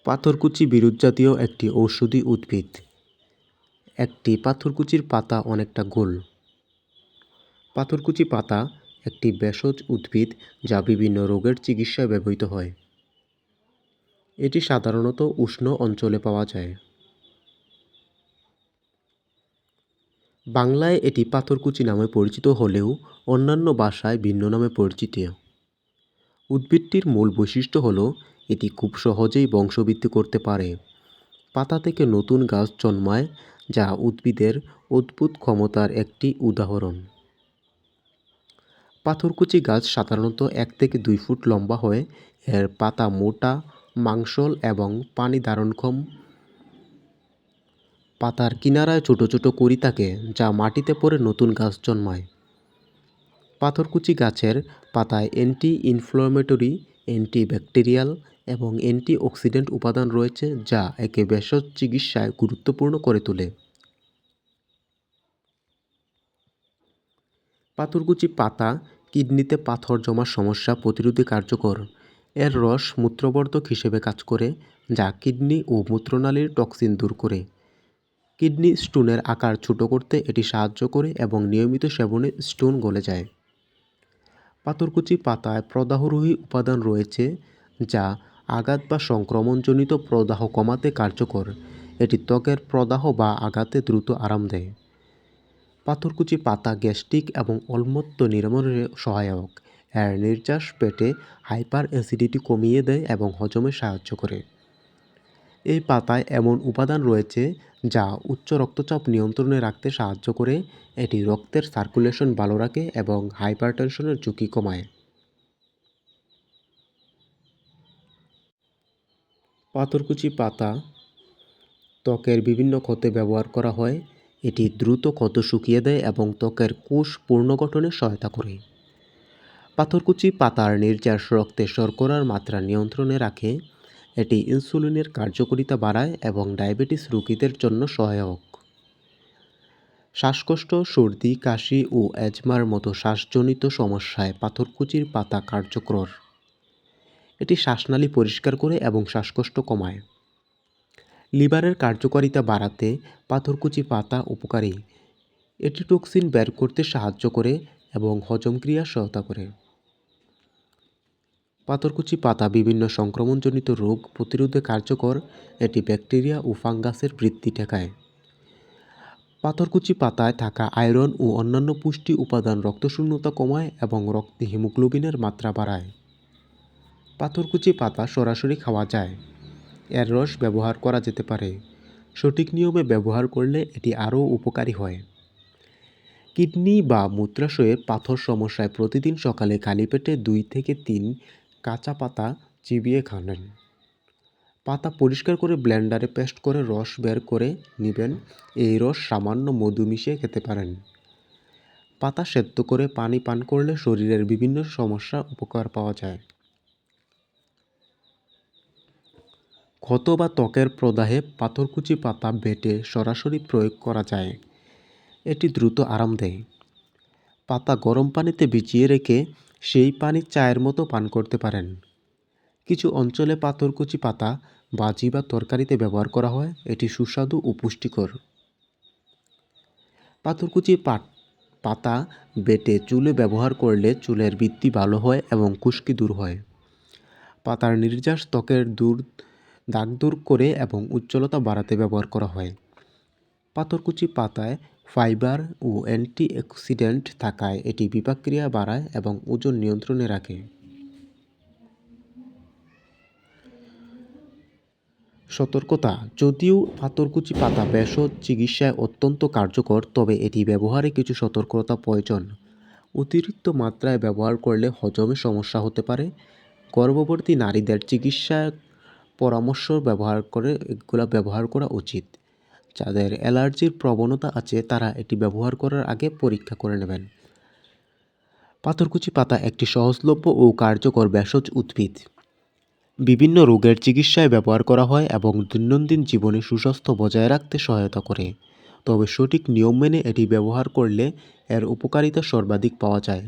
পাথরকুচি বিরুৎজাতীয় একটি ঔষধি উদ্ভিদ। একটি পাথরকুচির পাতা অনেকটা গোল। পাথরকুচি পাতা একটি ভেষজ উদ্ভিদ যা বিভিন্ন রোগের চিকিৎসায় ব্যবহৃত হয়। এটি সাধারণত উষ্ণ অঞ্চলে পাওয়া যায়। বাংলায় এটি পাথরকুচি নামে পরিচিত হলেও অন্যান্য ভাষায় ভিন্ন নামে পরিচিত। উদ্ভিদটির মূল বৈশিষ্ট্য হল এটি খুব সহজেই বংশবৃদ্ধি করতে পারে। পাতা থেকে নতুন গাছ জন্মায়, যা উদ্ভিদের অদ্ভুত ক্ষমতার একটি উদাহরণ। পাথরকুচি গাছ সাধারণত 1 থেকে 2 ফুট লম্বা হয়। এর পাতা মোটা, মাংসল এবং পানি ধারণক্ষম। পাতার কিনারায় ছোট ছোট কুঁড়ি থাকে, যা মাটিতে পড়ে নতুন গাছ জন্মায়। পাথরকুচি গাছের পাতায় অ্যান্টি-ইনফ্লেমেটরি, অ্যান্টিব্যাকটেরিয়াল এবং অ্যান্টিঅক্সিডেন্ট উপাদান রয়েছে, যা একে ভেষজ চিকিৎসায় গুরুত্বপূর্ণ করে তোলে। পাথরকুচি পাতা কিডনিতে পাথর জমার সমস্যা প্রতিরোধে কার্যকর। এর রস মূত্রবর্ধক হিসেবে কাজ করে, যা কিডনি ও মূত্রনালীর টক্সিন দূর করে। কিডনি স্টোনের আকার ছোট করতে এটি সাহায্য করে এবং নিয়মিত সেবনে স্টোন গলে যায়। পাথরকুচি পাতায় প্রদাহরোধী উপাদান রয়েছে, যা আঘাত বা সংক্রমণজনিত প্রদাহ কমাতে কার্যকর। এটি ত্বকের প্রদাহ বা আঘাতে দ্রুত আরাম দেয়। পাথরকুচি পাতা গ্যাস্ট্রিক এবং অম্লত্ব নিরাময়ে সহায়ক। এর নির্যাস পেটে হাইপার অ্যাসিডিটি কমিয়ে দেয় এবং হজমে সাহায্য করে। এই পাতায় এমন উপাদান রয়েছে যা উচ্চ রক্তচাপ নিয়ন্ত্রণে রাখতে সাহায্য করে। এটি রক্তের সার্কুলেশন ভালো রাখে এবং হাইপারটেনশনের ঝুঁকি কমায়। পাথরকুচি পাতা ত্বকের বিভিন্ন ক্ষতে ব্যবহার করা হয়। এটি দ্রুত ক্ষত শুকিয়ে দেয় এবং ত্বকের কোষ পুনর্গঠনে সহায়তা করে। পাথরকুচি পাতার নির্যাস রক্তে শর্করার মাত্রা নিয়ন্ত্রণে রাখে। এটি ইনসুলিনের কার্যকারিতা বাড়ায় এবং ডায়াবেটিস রোগীদের জন্য সহায়ক। শ্বাসকষ্ট, সর্দি, কাশি ও অ্যাজমার মতো শ্বাসজনিত সমস্যায় পাথরকুচির পাতা কার্যকর। এটি শ্বাসনালী পরিষ্কার করে এবং শ্বাসকষ্ট কমায়। লিভারের কার্যকারিতা বাড়াতে পাথরকুচি পাতা উপকারী। এটি টক্সিন বের করতে সাহায্য করে এবং হজমক্রিয়া সহায়তা করে। পাথরকুচি পাতা বিভিন্ন সংক্রমণজনিত রোগ প্রতিরোধে কার্যকর। এটি ব্যাকটেরিয়া ও ফাঙ্গাসের বৃদ্ধি ঠেকায়। পাথরকুচি পাতায় থাকা আয়রন ও অন্যান্য পুষ্টি উপাদান রক্তশূন্যতা কমায় এবং রক্তে হিমোগ্লোবিনের মাত্রা বাড়ায়। পাথরকুচি পাতা সরাসরি খাওয়া যায়। এর রস ব্যবহার করা যেতে পারে। সঠিক নিয়মে ব্যবহার করলে এটি আরও উপকারী হয়। কিডনি বা মূত্রাশয়ে পাথর সমস্যায় প্রতিদিন সকালে খালি পেটে 2 থেকে 3 কাঁচা পাতা চিবিয়ে খাবেন। পাতা পরিষ্কার করে ব্লেন্ডারে পেস্ট করে রস বের করে নেবেন। এই রস সামান্য মধু মিশিয়ে খেতে পারেন। পাতা সেদ্ধ করে পানি পান করলে শরীরের বিভিন্ন সমস্যা উপকার পাওয়া যায়। ক্ষত বা ত্বকের প্রদাহে পাথরকুচি পাতা বেটে সরাসরি প্রয়োগ করা যায়। এটি দ্রুত আরাম দেয়। পাতা গরম পানিতে ভিজিয়ে রেখে সেই পানি চায়ের মতো পান করতে পারেন। কিছু অঞ্চলে পাথরকুচি পাতা ভাজি বা তরকারিতে ব্যবহার করা হয়। এটি সুস্বাদু ও পুষ্টিকর। পাথরকুচি পাতা বেটে চুলে ব্যবহার করলে চুলের বৃদ্ধি ভালো হয় এবং খুশকি দূর হয়। পাতার নির্যাস ত্বকের দাগ দূর করে এবং উজ্জ্বলতা বাড়াতে ব্যবহার করা হয়। পাথরকুচি পাতায় ফাইবার ও অ্যান্টিঅক্সিডেন্ট থাকায় এটি বিপাকক্রিয়া বাড়ায় এবং ওজন নিয়ন্ত্রণে রাখে। সতর্কতা: যদিও পাথরকুচি পাতা ভেষজ চিকিৎসায় অত্যন্ত কার্যকর, তবে এটি ব্যবহারে কিছু সতর্কতা প্রয়োজন। অতিরিক্ত মাত্রায় ব্যবহার করলে হজমে সমস্যা হতে পারে। গর্ভবতী নারীদের চিকিৎসা পরামর্শ ব্যবহার করা উচিত। যাদের অ্যালার্জির প্রবণতা আছে তারা এটি ব্যবহার করার আগে পরীক্ষা করে নেবেন। পাথরকুচি পাতা একটি সহজলভ্য ও কার্যকর ভেষজ উদ্ভিদ। বিভিন্ন রোগের চিকিৎসায় ব্যবহার করা হয় এবং দৈনন্দিন জীবনে সুস্বাস্থ্য বজায় রাখতে সহায়তা করে। তবে সঠিক নিয়ম মেনে এটি ব্যবহার করলে এর উপকারিতা সর্বাধিক পাওয়া যায়।